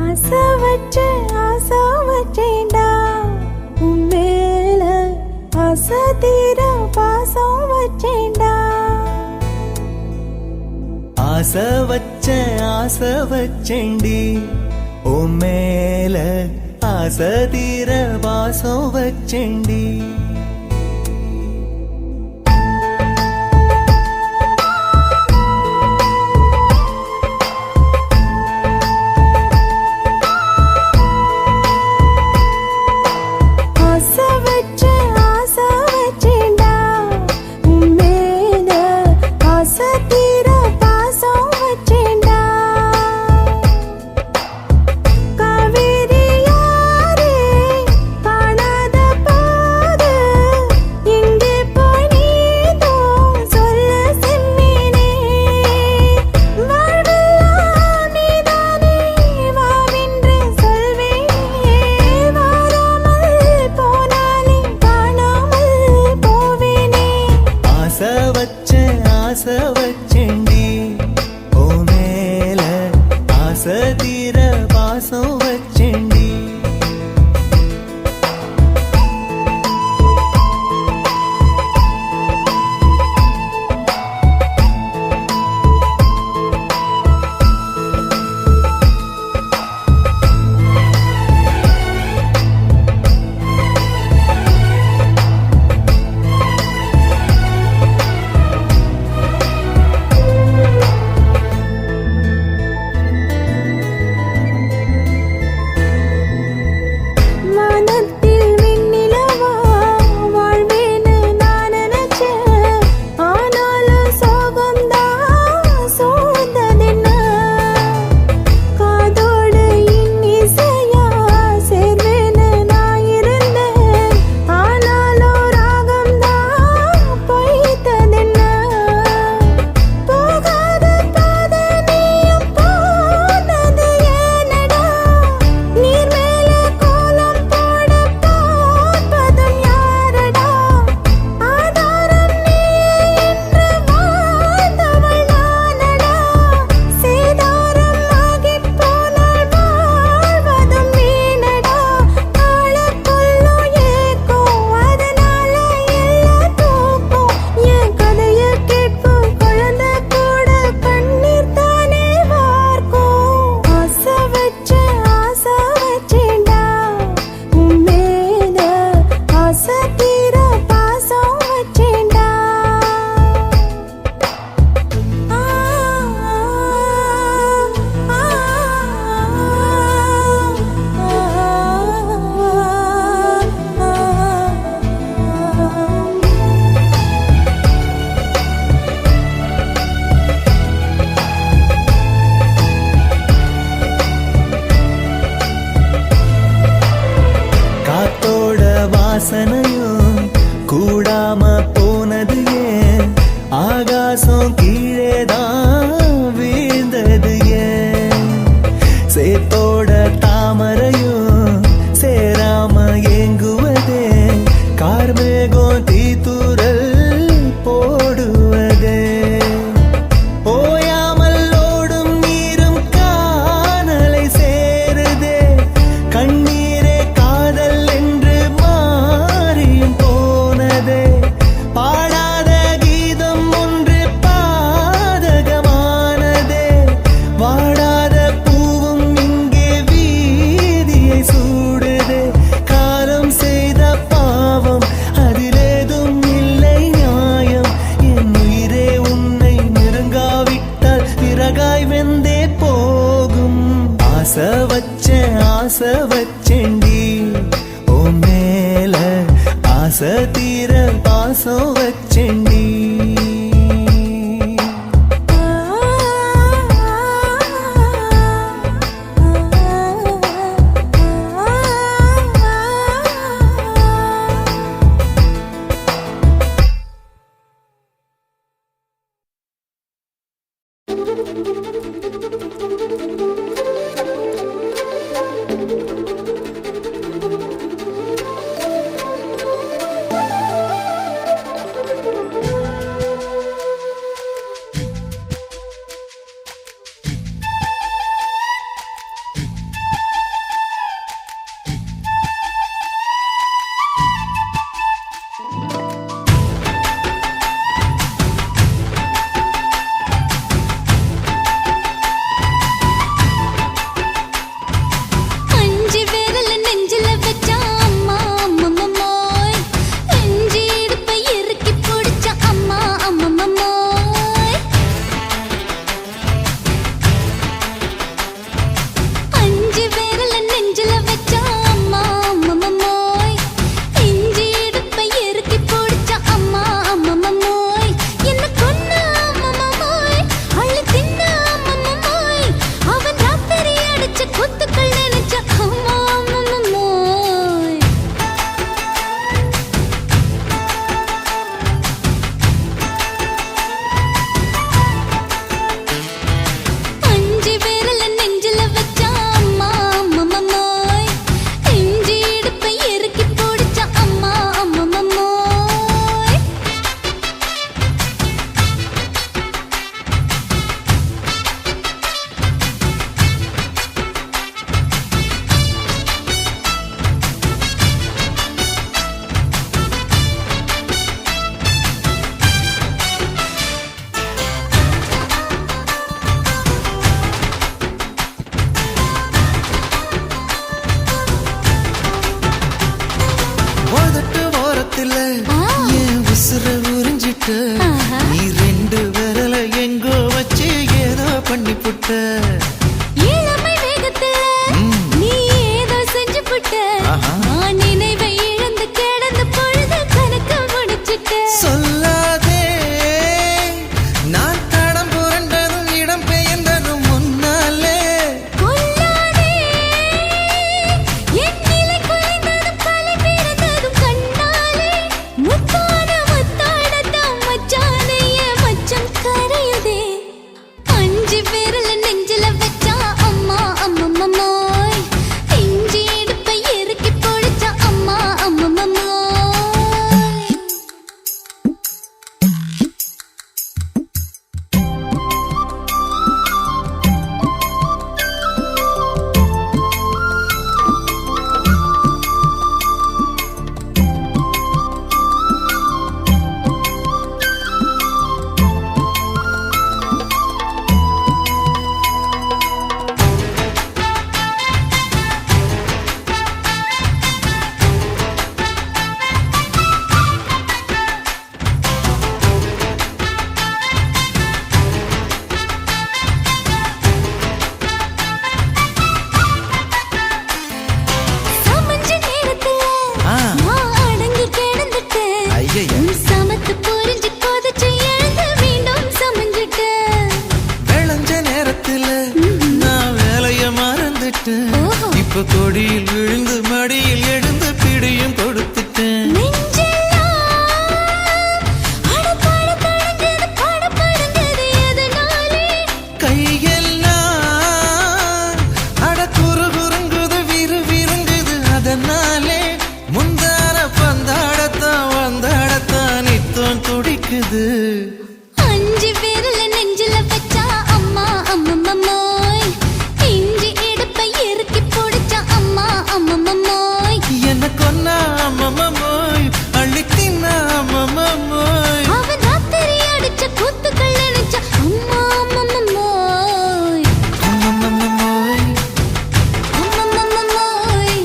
ஆசை வச்சேன்டா உன் மேல ஆசை தீர பாசம் வச்சேன்டா. ஆசை வச்சேன்டி உன் மேல ஆசை தீர பாசம் வச்சேன்டி. ஆசை வச்சேன்டி உன் மேல ஆசை தீர பாசம் வச்சேன்டி. வாசனையும் கூடாம போனது ஏன், ஆகாசம் கீழேதான் வீழ்ந்தது ஏன், சேத்தோட தாமரையும் சேராம ஏங்குவதே, கார்மேகம் தீத்துரல் போடுவதே, ஓயாமல் ஓடும் நீரும் காணலை சேருதே, கண்ணீரே காதல் என்று மாறியும் போனதே, பாடாத கீதம் ஒன்று பாதகமானதே, வாடாத பூவும் இங்கே வீதியை சூடுதே, காலம் செய்த பாவம் அதிலேதும் இல்லை நியாயம், என் உயிரே உன்னை நெருங்காவிட்டால் விறகாய் வெந்தே போகும். ஆசை வச்சேன்டி உன் மேல ஆசை தீர பாசம் வச்சேன்டி. புட்ட நீ ரெண்டு விரல எங்கோ வச்சு ஏதோ பண்ணி புட்ட இளமை வேகத்துல நீ ஏதோ செஞ்சு புட்ட நான் நினைவை இழந்து கிடந்த பொழுது கணக்கு முடிச்சிட்ட சொல்லாதே நான் தடம் புரண்டதும் இடம் பெயர்ந்ததும் முன்னாலே கொல்லாதே என் நிலை குலைந்ததும் கலை பிறந்ததும் கண்ணாலே முத்தான முத்தாடத்தான் மச்சானைய மச்சம் கரையுதே அஞ்சு விரல நெஞ்சில வச்சா அம்மா அம்மம்மம்மோய் இஞ்சி இடுப்பை இறுக்கி பொழிச்சா அம்மா அம்மம்மம்மோய் சமஞ்ச நேரத்துல நான் அடங்கி கிடந்துட்டேன் ஐயைய உன் சமத்து புரிஞ்சு கொதிச்சு எழுந்து மீண்டும் சமஞ்சிட்டேன் விளைஞ்ச நேரத்துல நான் வேலைய மறந்துட்டேன் ஓஹோ. இப்ப கொடியில் விழுந்து மடியில் எழுந்து பிடியும் கொடுத்துட்டேன் நெஞ்செல்லாம் அடபாட தடங்குது படபடங்குது எதனாலே கையெல்லாம் அட குறு குறுங்குது விறு விருங்குது அதனாலே முந்தான பந்தாடத்தான் வந்தாடத்தான் நித்தம் துடிக்குது அஞ்சு விரல நெஞ்சில வச்சா அம்மா அம்மம்மம்மோய் இஞ்சி இடுப்பை இறுக்கி பொடிச்சா அம்மா அம்மம்மம்மோய் என்ன கொன்னா அம்மம்மோய் அள்ளி தின்னா அம்மம்மோய் அவன் ராத்திரி அடிச்ச கூத்துக்கள் நினைச்சா அம்மா அம்மம்மம்மோய் அம்மம்மோய் அம்மம்மம்மோய்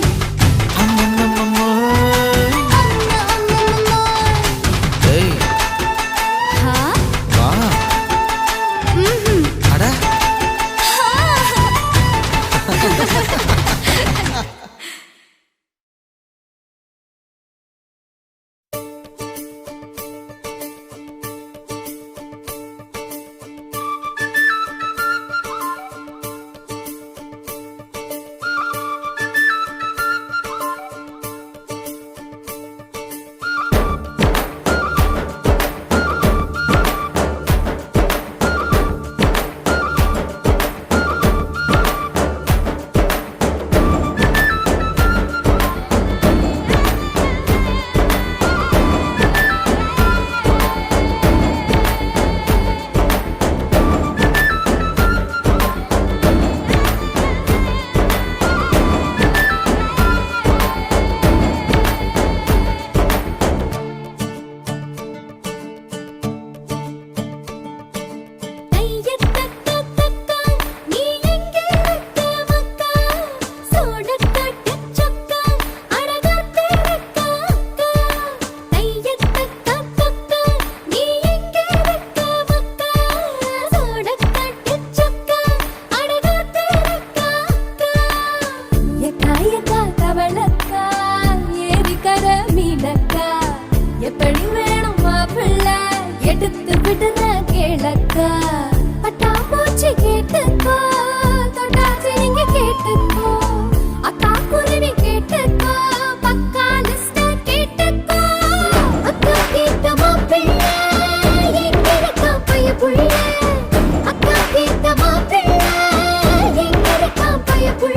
அம்மம்மோய் அம்மா அம்மம்மம்மோய் ஏய் ஹா வா ம்ஹும் அட ஐயத்தக்கத்தக்கா நீ எங்கே இருக்க மக்கா சோடக்கட்ட சொக்கா அழகாத்திருக்க அக்கா ஐயத்தக்கத்தக்கா நீ எங்கே இருக்க மக்கா சோடக்கட்ட சொக்கா அழகாத்திருக்க அக்கா எக்கா எக்கா தவளக்கா ஏரிக்கர மீனக்கா எப்படி வேணும் மாப்பிள்ள எடுத்து விடுற கேளக்கா பட்டாம்பூச்சி கேட்டுக்கோ தொட்டாச்சி நீங்க கேட்டுக்கோ அக்கா குருவி கேட்டுக்கோ பக்கா லிஸ்ட கேட்டுக்கோ அக்கா கேட்ட மாப்பிள்ள எங்க இருக்கா பைய புள்ள அக்கா கேட்ட மாப்பிள்ள எங்க இருக்கா பைய புள்ள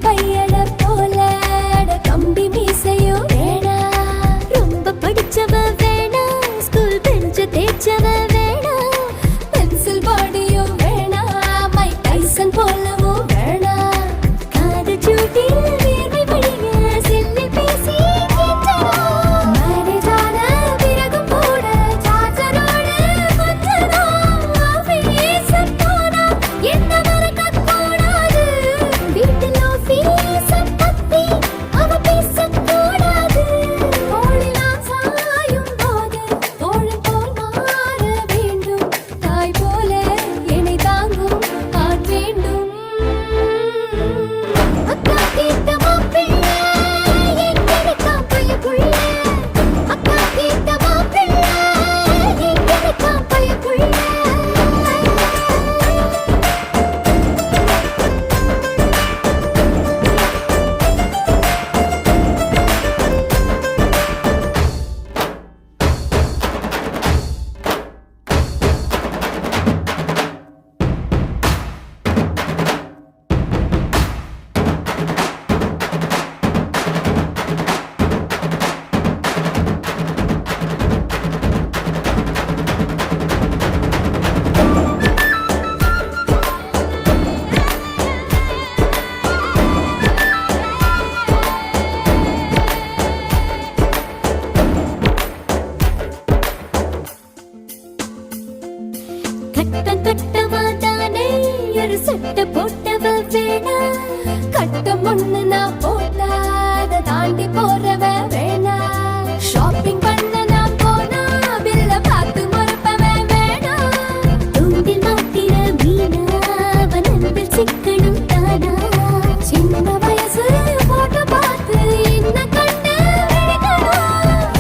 பையன போல அட கம்பி மீசையும் வேணா ரொம்ப படிச்சவ வேணா ஸ்கூல் பெஞ்ச தேய்ச்சவ வேணா பென்சில் பாடியும் வேணா மைக் டைசன் போலவும் வேணா காது சூட்டில் வேர்வை வழிய செல்லி பேசி கேட்டனா மேரேஜான பிறகு கூட சார்ஜரோட கொஞ்சனா ஆபீஸ் போனா என்ன மறக்க கூடாது வீட்டில் ஆபீஸ் பத்தி அவ பேசக்கூடாது தோளில் நான் சாயும் போது தோழன் போல் மாற வேண்டும் தாய் போல என்னை தாங்கும் ஆண் வேண்டும் அக்கா கேட்ட மாப்பிள்ளை எங்கெடுக்கா பையப்புள்ள அக்கா கேட்ட மாப்பிள்ளை எங்கெடுக்கா பையப்புள்ள கட்டம் கட்டமா தானே ஒரு சட்டை போட்டவ வேணா கட்டம் ஒண்ணு நான் போட்டா அதை தாண்டி போறவ வேணா ஷாப்பிங் பண்ண நான் போனா பில்ல பார்த்து மறப்பவ வேணா தூண்டில் மாட்டிர மீனா அவன் அன்பில் சிக்கணும் தானா சின்ன வயசு போட்டோ பார்த்து என்ன கண்டு விழிக்கணும்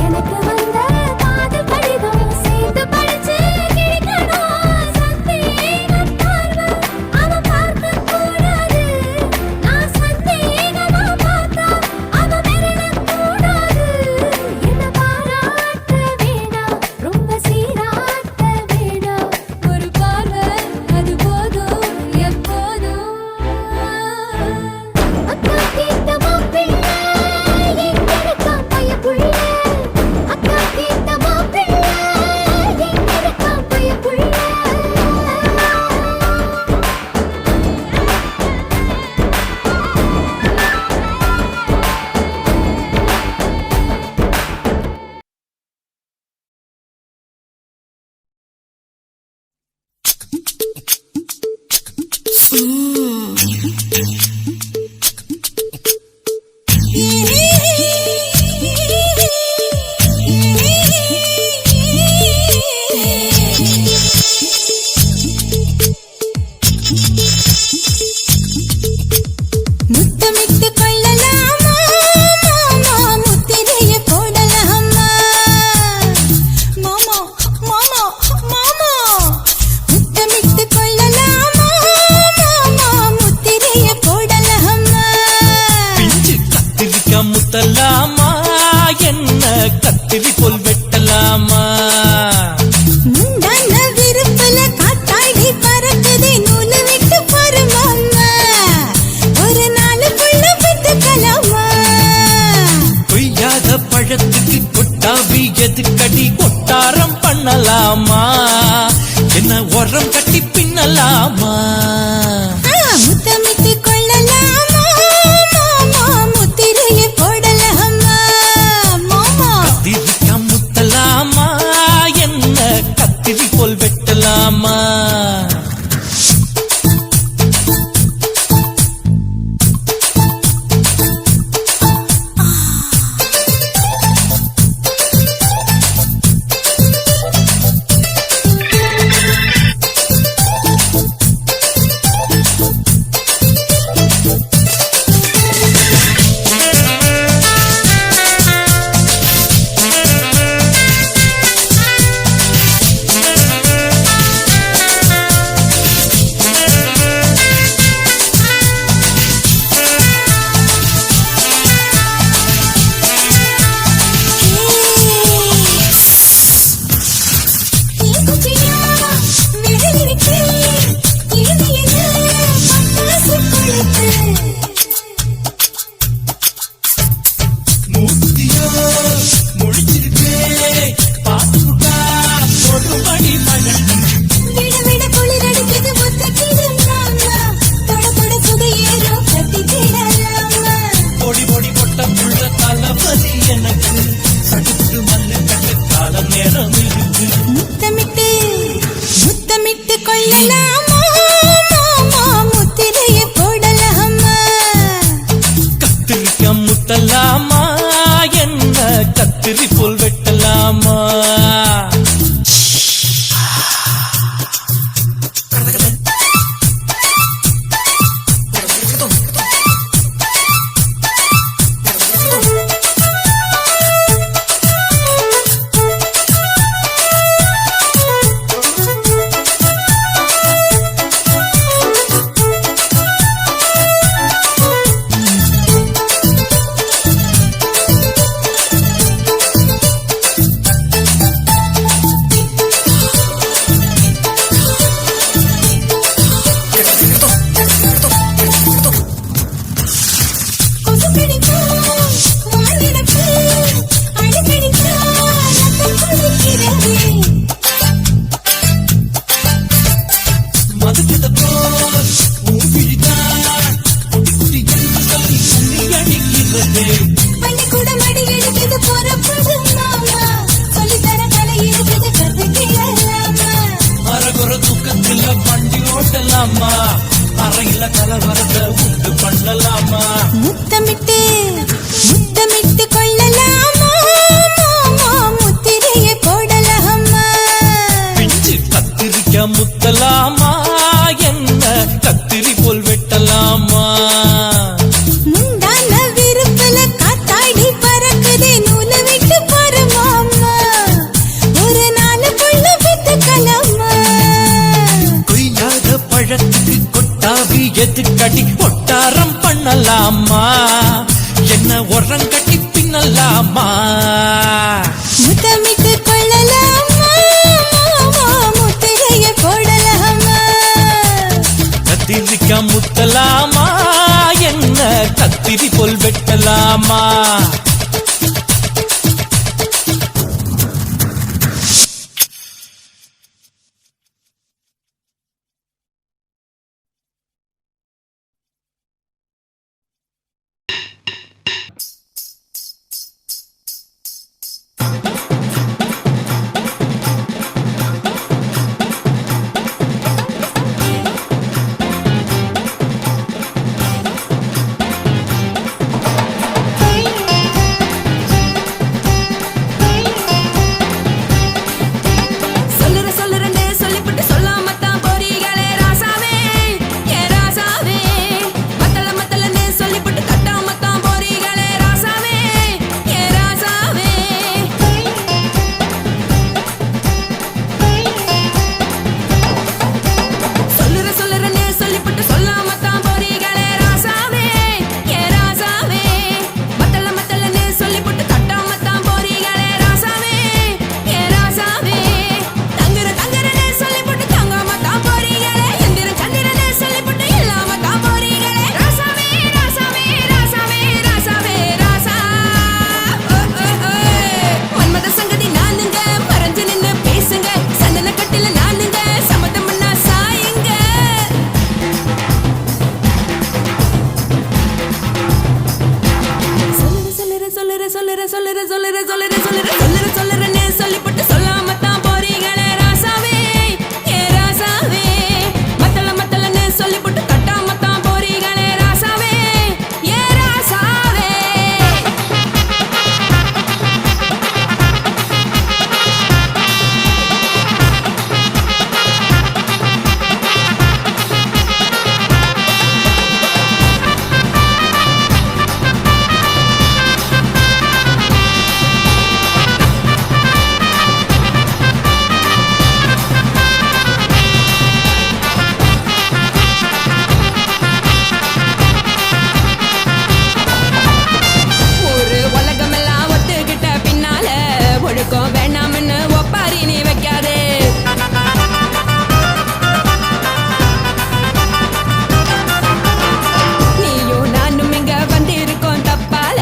எனக்கு வந்த காதல் கடிதம் சேர்த்து படிச்சு கிழிக்கணும் சந்தேகம் பார்வை அவ பார்க்க கூடாது நான் சந்தேகமா பார்த்தா அவ மெரளக் கூடாது என்ன பாராட்ட வேணாம் ரொம்ப சீராட்ட வேணாம் ஒரு பார்வை அது போதும் எப்போதும் அக்கா கேட்ட மாப்பிள்ளை எங்கெடுக்கா பையப்புள்ள அக்கா கேட்ட மாப்பிள்ளை எங்கெடுக்கா பையப்புள்ள பள்ளிக்கூட மடி எடுக்குது புறப்படு மாமா சொல்லித்தர கலை இருக்குது கத்துக்கலாமா அரகுற தூக்கத்துல வண்டி ஓட்டலாமா அறையில கலவரத்தை உண்டு பண்ணலாமா முத்தமிட்டு முத்தமிட்டு கொள்ளலாமா மாமா முத்திரையை போடலாமா பிஞ்சு கத்திரிக்க முத்தலாமா என்ன கத்திரி போல் வெட்டலாமா முந்தான விருப்பல காத்தாடி பறக்குதே நூல விட்டு பாரு மாமா ஒரு நாளுக்குள்ள வித்துக்கலாமா கொய்யாத பழத்துக்கு கொட்டாவி எதுக்கடி ஒட்டாரம் பண்ணலாமா என்ன உரங்கட்டி பின்னலாமா முத்தமிட்டு கொள்ளலாமா மாமா முத்திரையை போடலாமா கத்திரிக்க முத்தலாமா என்ன கத்திரி போல் வெட்டலாமா சொல்லுறேன்னு சொல்லிப்புட்டு சொல்லாமத்தான் போறீங்களே ராசாவே ஏ ராசாவே மத்தலன்னு சொல்லிப்புட்டு தட்டாமத்தான் போறீங்களே ராசாவே ஏ ராசாவே சொல்லுறேன்னு சொல்லிப்புட்டு சொல்லாமத்தான் போறீங்களே ராசாவே ஏ ராசாவே மத்தலன்னு சொல்லிப்புட்டு தட்டாமத்தான் போறீங்களே ராசாவே ஏ ராசாவே தங்குறன்னு சொல்லிப்புட்டு தங்காமத்தான் போறீங்களே எந்திர சந்திரன்னு சொல்லிப்புட்டு இல்லாமத்தான் போறீங்களே ராசாவே ராசாவே ராசாவே ராசாவே ராசா மன்மத சங்கதி நானுங்க மறைஞ்சு நின்னு பேசுங்க சந்தன கட்டில நானுங்க சம்மதம்னா சாயுங்க சொல்லுறேன்னு சொல்லிப்புட்டு சொல்லாமத்தான் போறீங்களே ராசாவே ஏ ராசாவே மத்தலன்னு சொல்லிப்புட்டு தட்டாமத்தான் போறீங்களே ராசாவே ஏ ராசாவே ஒரு உலகமெல்லாம் ஒத்துக்கிட்ட பின்னால ஒழுக்கம் வேண்டாம்னு ஒப்பாரி நீ வைக்காதே நீயும் நானும் இங்க வந்திருக்கோம் தப்பால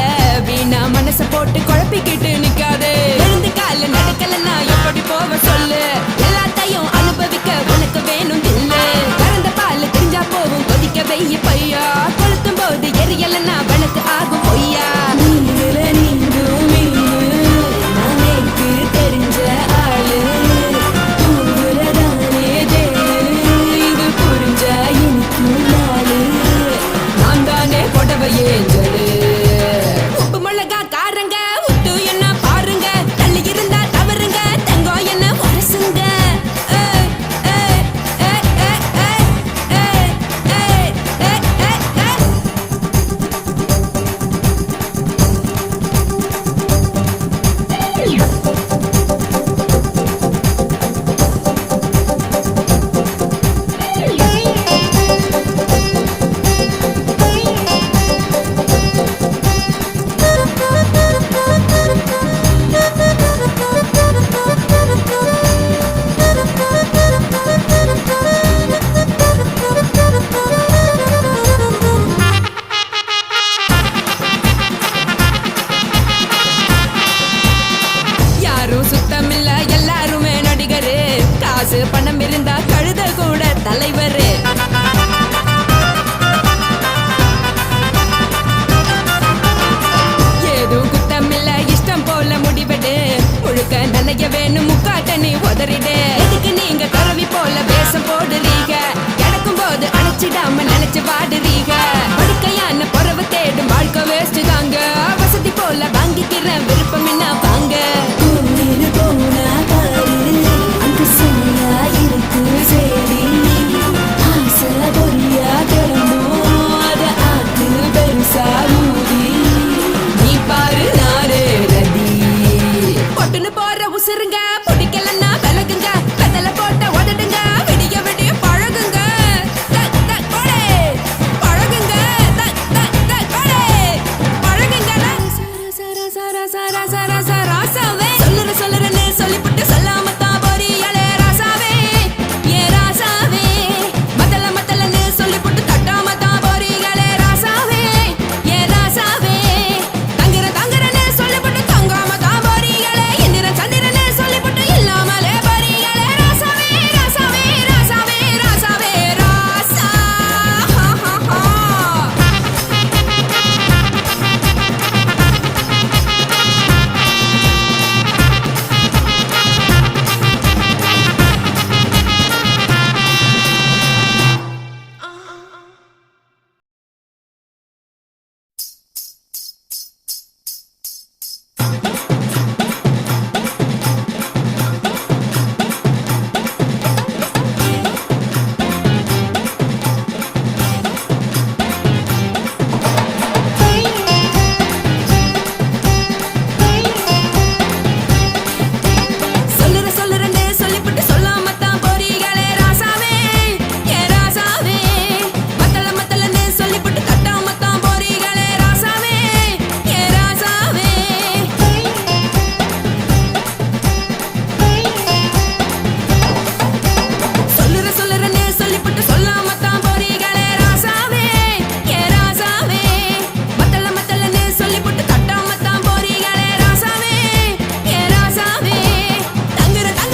வீணா மனச போட்டு குழப்பிக்கிட்டு நிக்காதே எழுந்து கால நடக்கலன்னா எப்படி போவ சொல்லு எல்லாத்தையும் அனுபவிக்க உனக்கு வேணும் தில்லு கறந்த பால் தெரிஞ்சா போகும் கொதிக்க வெய்ய பையா கொளுத்தும் போது எரியலன்னா வனக்கு ஆகும் பொய்யா நீங்கள நீங்களும் நானேக்கு தெரிஞ்ச ஆளு உங்களதானே இது புரிஞ்ச எனக்கு நாளு நான் தானே புடவையே ஜலு உப்பு மிளகா காரங்க உத்து என்ன பாருங்க தள்ளி இருந்தா தவறுங்க தங்கம் என்ன வரசுங்க நனைய வேணும் முக்காட்ட நீ உதறிடு எதுக்கு நீங்க கரவி போல வேஷம் போடுறீங்க கிடக்கும் போது அணைச்சிடாம நினைச்சு வாடுறீங்க படுக்கையான பொறவை தேடும் வாழ்க்கை வேஸ்ட் தாங்க வசதி போல வாங்கிக்கிற விருப்பம் என்ன வாங்க கோயில் போனா பாரு அங்கு சுமையா இருக்கு சரி ஆசை பொரியா கிளம்பும் அத ஆத்து பெருசா ஊதி நீ பாரு நாரு ரதி பொட்டுன்னு போற உசுருங்க பிடிக்கலன்னா விலகுங்க கதல போட்ட உதடுங்க விடிய விடிய பழகுங்க தக் தக் போடே. பழகுங்க தக் தக் தக் போடே. பழகுங்க சர சர சர சர சர ராசாவே சொல்லுறேன்னு சொல்லிப்புட்டு சொல்லாமத்தான் போறியாளே ராசாவே ஏ ராசாவே மத்தலன்னு சொல்லிப்புட்டு தட்டாமத்தான் போறீங்களே ராசாவே ஏ ராசாவே தங்குறேன்னு சொல்லிப்புட்டு தங்காமத்தான் போறீங்களே இந்திரன் சந்திரன்னு சொல்லிப்புட்டு இல்லாமலே போறீங்களே ராசாவே ராசாவே ராசாவே ராசாவே ராசா ஹா ஹா ஹா. சொல்லுறேன்னு சொல்லிப்புட்டு சொல்லாமத்தான் போறீங்களே ராசாவே ஏ ராசாவே மத்தலன்னு சொல்லிப்புட்டு தட்டாமத்தான் போறீங்களே ராசாவே ஏ ராசாவே சொல்லுறேன்னு சொல்லிப்புட்டு சொல்லாமத்தான் போறீங்களே ராசாவே ஏ ராசாவே மத்தலன்னு சொல்லிப்புட்டு தட்டாமத்தான் போறீங்களே ராசாவே ஏ ராசாவே தங்குறேன்னு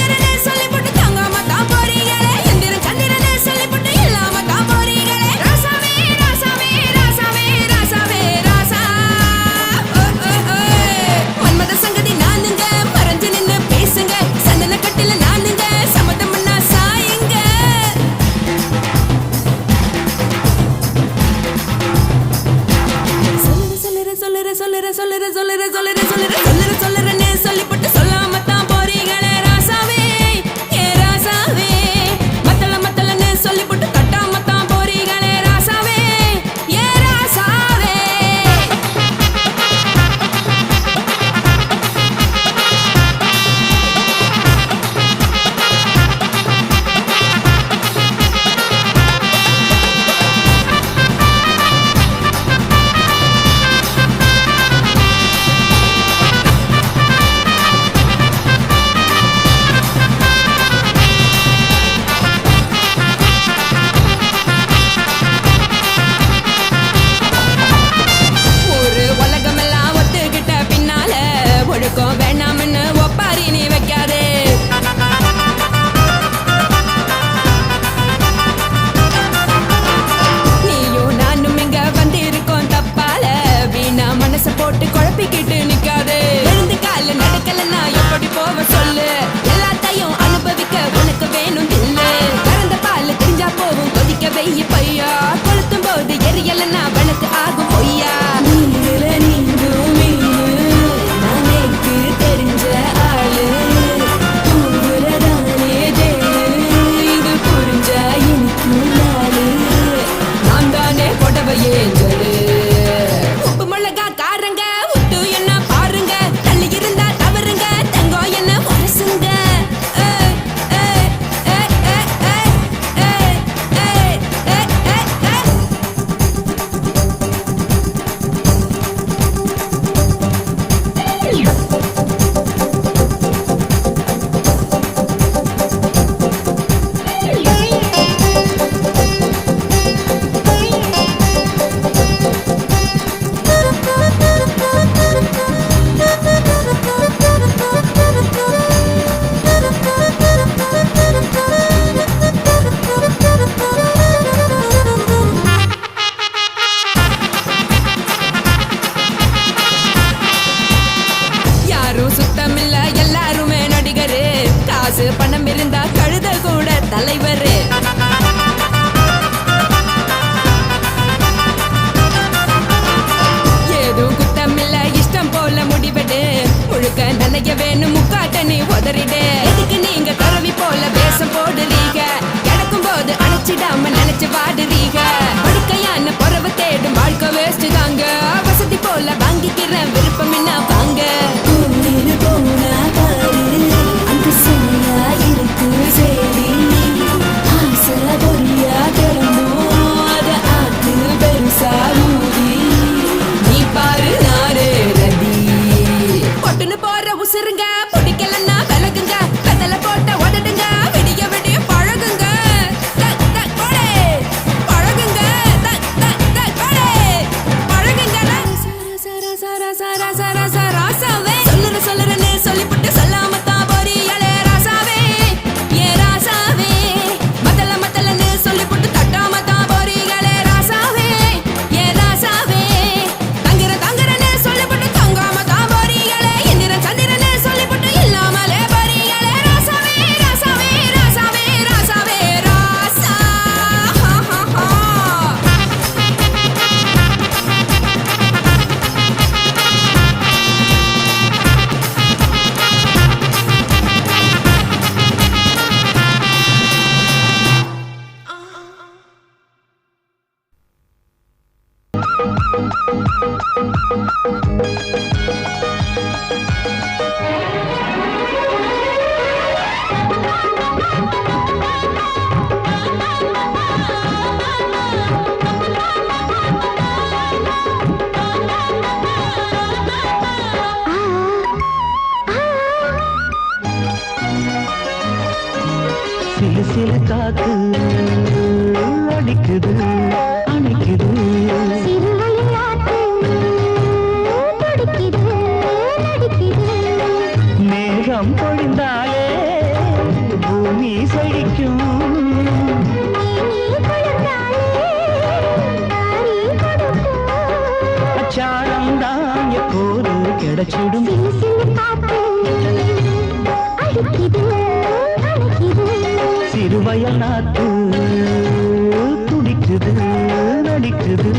சொல்லிப்புட்டு தங்காமத்தான் போறீங்களே இந்திரன் சந்திரன்னு சொல்லிப்புட்டு இல்லாமத்தான் போறீங்களே ராசாவே ராசாவே ராசாவே ராசாவே ராசா மன்மத சங்கதி நானுங்க மறைஞ்சு நின்னு பேசுங்க சந்தன கட்டில நானுங்க சம்மதம்னா சாயுங்க சொல்லுறேன்னு சொல்லிப்புட்டு சொல்லாமத்தான் போறீங்களே ராசாவே ஏ ராசாவே மத்தலன்னு சொல்லிப்புட்டு தட்டாமத்தான் போறீங்களே ராசாவே ஏ ராசாவே கதறிடு எதுக்கு நீங்க கருவி போல வேஷம் போடுறீங்க கிடக்கும் போது அணைச்சிடாம நினைச்சு வாடுறீங்க படுக்கையான பொறவு தேடும் வாழ்க்கை வேஸ்ட் தாங்க வசதி போல வாங்கிக்கிறேன் விருப்பம் என்ன வாங்க கோவிலு போனா பாரு அங்கு செமையா இருக்கு சேரி ஆசை பொரியா கிளம்பும் அத ஆத்து பெருசா ஊதி நீ பாரு நாரே ரதி பொட்டுன்னு போற உசுருங்க பிடிக்கலன்னா விலகுங்க கதல போட்ட உதடுங்க விடிய விடிய பழகுங்க போடே பழகுங்க போடே பழகுங்க சர சர சர சர சர ராசாவே சொல்லுறேன்னு சொல்லிப்புட்டு சொல்லாம தான் போறியலே ராசாவே ஏ ராசாவே மத்தலன்னு சொல்லிப்புட்டு தட்டாம தான் போறீங்களே ராசாவே ஏ ராசாவே தங்குறேன்னு சொல்லிப்புட்டு தங்காம தான் போறீங்களே எந்திரன் சந்திரன்னு சொல்லிப்புட்டு இல்லாமலே போறீங்களே ராசாவே ராசாவே ராசாவே ராசாவே ராசா சிலு சிலு காத்து அடிக்குது அணைக்குது மேகம் பொழிந்தாலே பூமி செழிக்கும் அச்சாரம் தான் எப்போது கிடைச்சிடும் சிறுவயல் நாத்து துடிக்குது நடிக்குது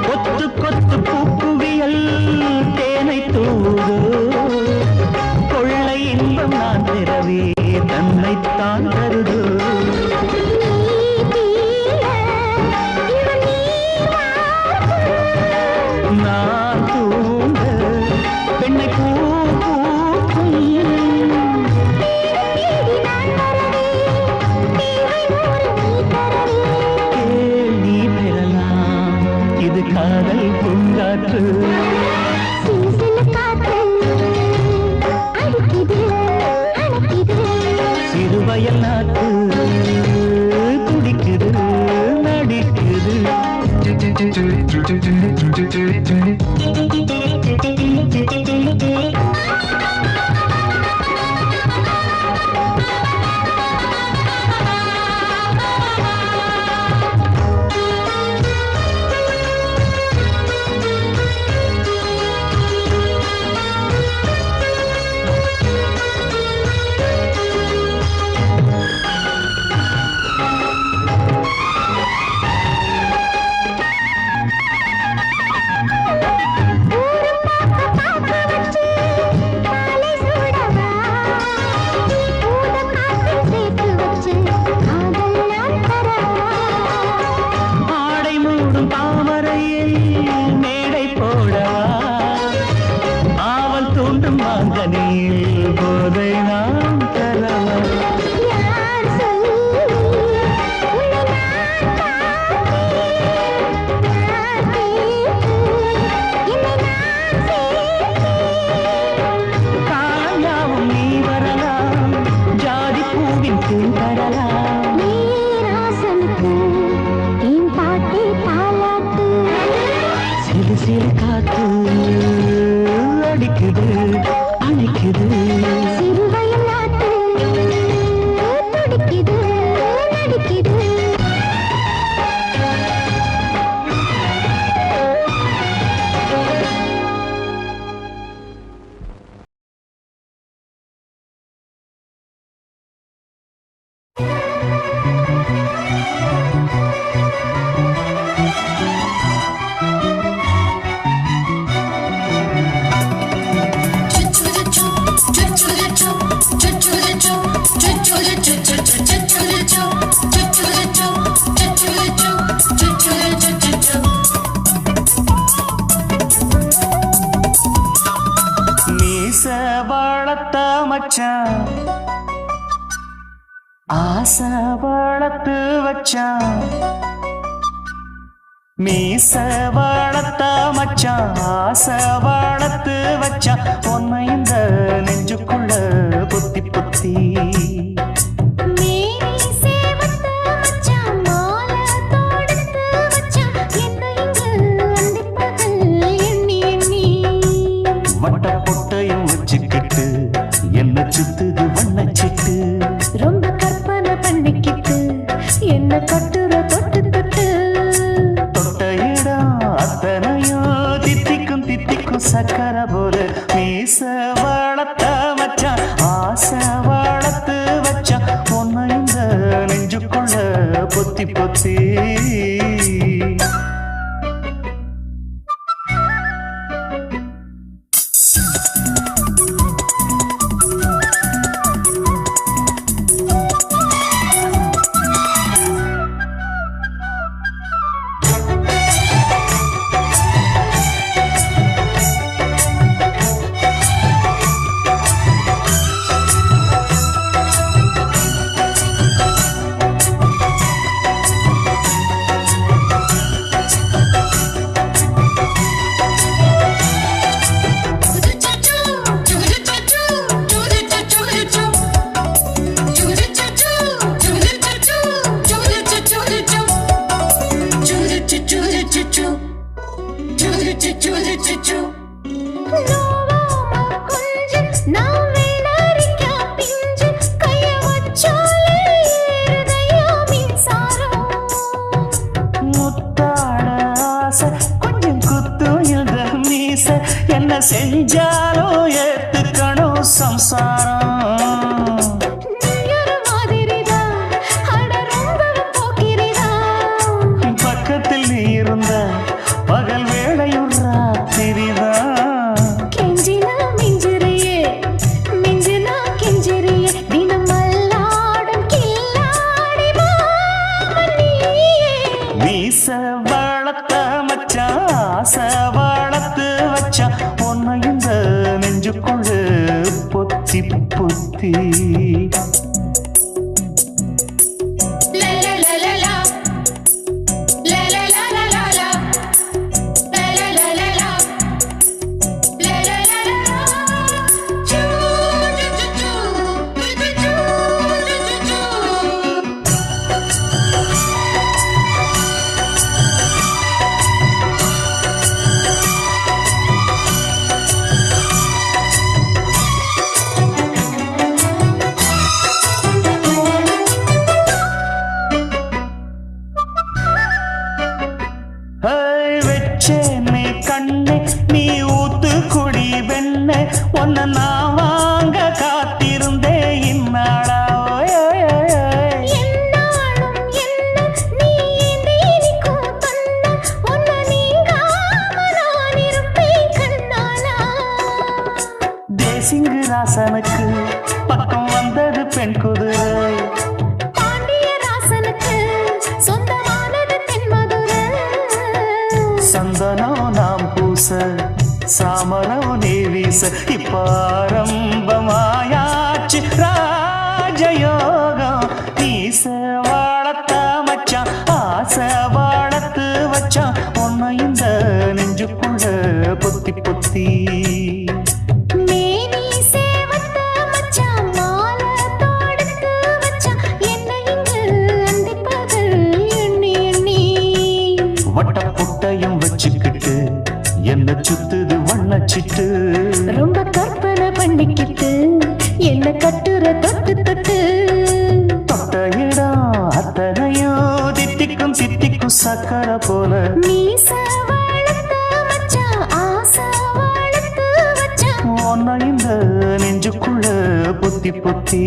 கொத்து கொத்து பூக்குவியல் தேனை தூது கொள்ளை இன்பம் நான் பெறவே தன்னைத்தான் தருது நான் தூங்க பெண்ணை பூ பூக்கும் நீ பெறலாம் இது காதல் பூங்காற்று சிறுவயல் நாட்டு துடிக்குது நடிக்குது அடிக்குது அணைக்குது சிறுவயல் நாட்டு துடிக்குது நடிக்குது மீச வளர்த்த மச்சான் ஆசை வளர்த்து வச்சான் மீச வளர்த்த மச்சான் ஆசை வளர்த்து வச்சான் உன்னை இந்த நெஞ்சுக்குள்ள பொத்தி பொத்தி மேனி சேவத்த மச்சான் மாலை தொடுத்து வச்சான் என்ன இங்கு அந்திப்பகல் எண்ணி எண்ணி வட்ட பொட்டையும் வச்சுக்கிட்டு என்ன சுத்துது வண்ணச்சிட்டு ரொம்ப கற்பனை பண்ணிக்கிட்டு என்ன கட்டுற தொட்டு தொட்டு தொட்ட இடம் அத்தனையும் தித்திக்கும் தித்திக்கும் சக்கர போல மீச வளர்த்த மச்சான் ஆசை வளர்த்து வச்சான் பொண்ணு இந்த நெஞ்சுக்குள்ள பொத்தி பொத்தி என்ன செஞ்சாலும் ஏத்துக்கணும் சம்சாரம் பக்கத்தில் நீ இருந்த பகல் வேளையும் ராத்திரிதான் கெஞ்சினா மிஞ்சிறியே மிஞ்சினா கெஞ்சிறியே தினம் மல்லாடும் கில்லாடி மாமணியே மீச வளர்த்த மச்சான் ஆசை வளர்த்து வச்சான் பொண்ணு இந்த நெஞ்சுக்குள்ள பொத்தி பொத்தி வச்சேனே கண்ணே நீ ஊத்து குடி வெண்ணே உன்னை நான் வாங்க காத்திருந்தே இந்நாளா என்னாலும் என்ன நீ நீனிக்கும் தன்ன உன்னை நீங்காம நான் இருப்பேன் கண்ணாலா தேசிங்கு ராசனுக்கு பக்கம் வந்தது பெண் குதிரை பாண்டியராசனுக்கு சொந்தமானது தென்மதுரை சந்தனம் நாம் பூச சாமரம் நீ வீச இப்ப ஆரம்பமாயாச்சு ராஜயோகம் நீச வளர்த்த மச்சான் ஆசை வளர்த்து வச்சான் உன்னை இந்த நெஞ்சுக்குள்ள பொத்தி பொத்தி மேனி சேவத்த மச்சான் மாலை தொடுத்து வச்சான் என்ன இங்கு அந்திப்பகல் எண்ணி எண்ணி வட்ட புட்டையும் வச்சுக்கிட்டு என்ன சுத்துது வண்ணச்சிட்டு ரொம்ப கற்பனை பண்ணிக்கிட்டு என்ன கட்டுற தொட்டு தொட்டு தொட்ட இடம் அத்தனையோ தித்திக்கும் தித்திக்கும் சக்கரை போல மீச வளர்த்து மச்சான் ஆசை வளர்த்து வச்சான் ஒன்ன இந்த நெஞ்சுக்குள்ள பொத்தி பொத்தி